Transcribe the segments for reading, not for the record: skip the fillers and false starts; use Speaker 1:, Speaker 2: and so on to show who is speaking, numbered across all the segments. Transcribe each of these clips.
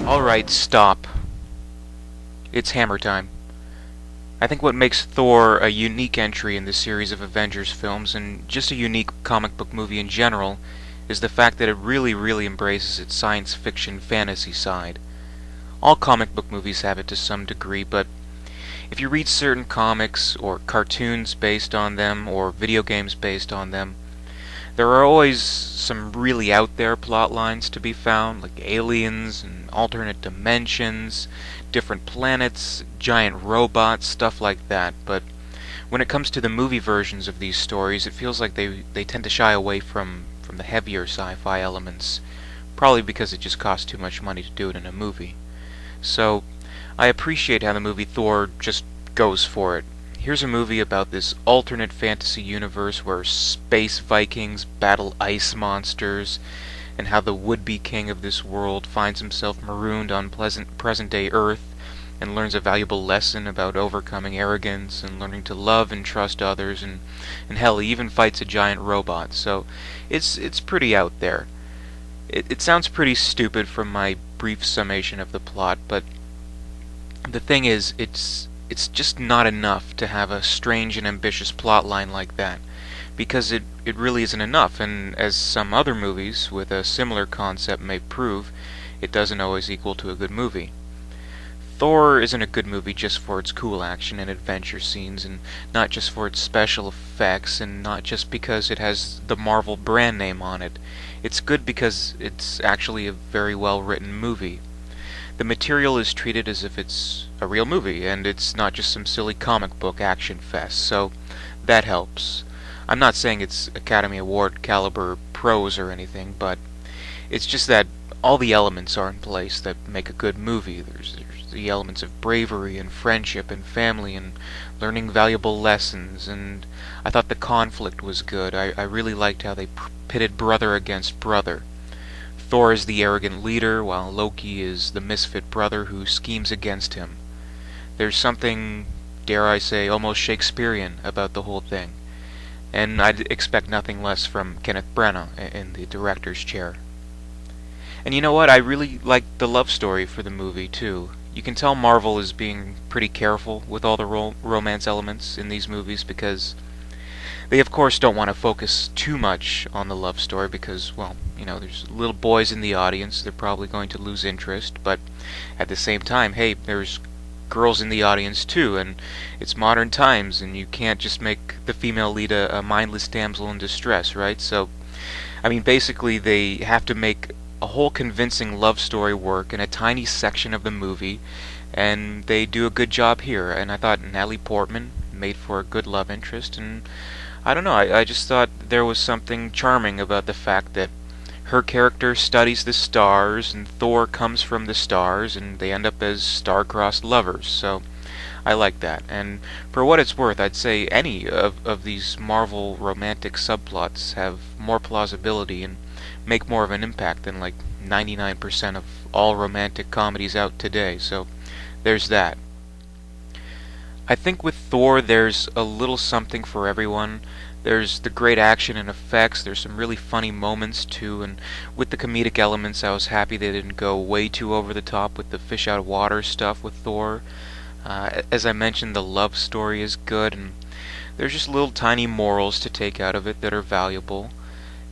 Speaker 1: Alright, stop. It's hammer time. I think what makes Thor a unique entry in the series of Avengers films, and just a unique comic book movie in general, is the fact that it really embraces its science fiction fantasy side. All comic book movies have it to some degree, but if you read certain comics, or cartoons based on them, or video games based on them, there are always some really out there plot lines to be found, like aliens and alternate dimensions, different planets, giant robots, stuff like that. But when it comes to the movie versions of these stories, it feels like they tend to shy away from the heavier sci-fi elements, probably because it just costs too much money to do it in a movie. So I appreciate how the movie Thor just goes for it. Here's a movie about this alternate fantasy universe where space Vikings battle ice monsters, and how the would-be king of this world finds himself marooned on present-day Earth and learns a valuable lesson about overcoming arrogance and learning to love and trust others, and hell, he even fights a giant robot. So it's pretty out there. It sounds pretty stupid from my brief summation of the plot, but the thing is, it's just not enough to have a strange and ambitious plot line like that, because it really isn't enough, and as some other movies with a similar concept may prove, it doesn't always equal to a good movie. Thor isn't a good movie just for its cool action and adventure scenes, and not just for its special effects, and not just because it has the Marvel brand name on it. It's good because it's actually a very well written movie. The material is treated as if it's a real movie, and it's not just some silly comic book action fest, so that helps. I'm not saying it's Academy Award caliber prose or anything, but it's just that all the elements are in place that make a good movie. There's the elements of bravery and friendship and family and learning valuable lessons, and I thought the conflict was good. I really liked how they pitted brother against brother. Thor is the arrogant leader, while Loki is the misfit brother who schemes against him. There's something, dare I say, almost Shakespearean about the whole thing, and I'd expect nothing less from Kenneth Branagh in the director's chair. And you know what? I really liked the love story for the movie, too. You can tell Marvel is being pretty careful with all the romance elements in these movies because they, of course, don't want to focus too much on the love story because, well, there's little boys in the audience. They're probably going to lose interest. But at the same time, hey, there's girls in the audience, too, and it's modern times, and you can't just make the female lead a mindless damsel in distress, right? So, basically, they have to make a whole convincing love story work in a tiny section of the movie, and they do a good job here. And I thought Natalie Portman made for a good love interest, and I don't know, I just thought there was something charming about the fact that her character studies the stars, and Thor comes from the stars, and they end up as star-crossed lovers, so I like that. And for what it's worth, I'd say any of these Marvel romantic subplots have more plausibility and make more of an impact than like 99% of all romantic comedies out today, so there's that. I think with Thor there's a little something for everyone. There's the great action and effects, there's some really funny moments too, and with the comedic elements I was happy they didn't go way too over the top with the fish out of water stuff with Thor. As I mentioned, the love story is good, and there's just little tiny morals to take out of it that are valuable.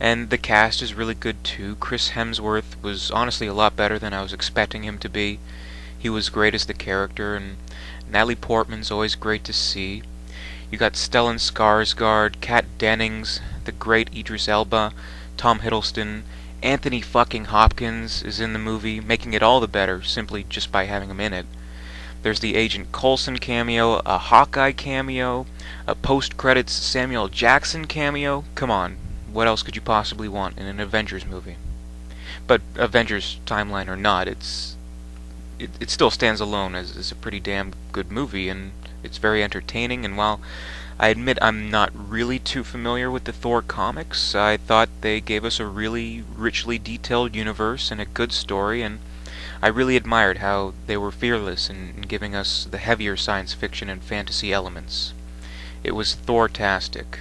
Speaker 1: And the cast is really good too. Chris Hemsworth was honestly a lot better than I was expecting him to be. He was great as the character, and Natalie Portman's always great to see. You got Stellan Skarsgård, Kat Dennings, the great Idris Elba, Tom Hiddleston, Anthony fucking Hopkins is in the movie, making it all the better simply just by having him in it. There's the Agent Coulson cameo, a Hawkeye cameo, a post-credits Samuel Jackson cameo. Come on, what else could you possibly want in an Avengers movie? But Avengers timeline or not, it still stands alone as a pretty damn good movie, and it's very entertaining. And while I admit I'm not really too familiar with the Thor comics, I thought they gave us a really richly detailed universe and a good story, and I really admired how they were fearless in giving us the heavier science fiction and fantasy elements. It was Thor-tastic.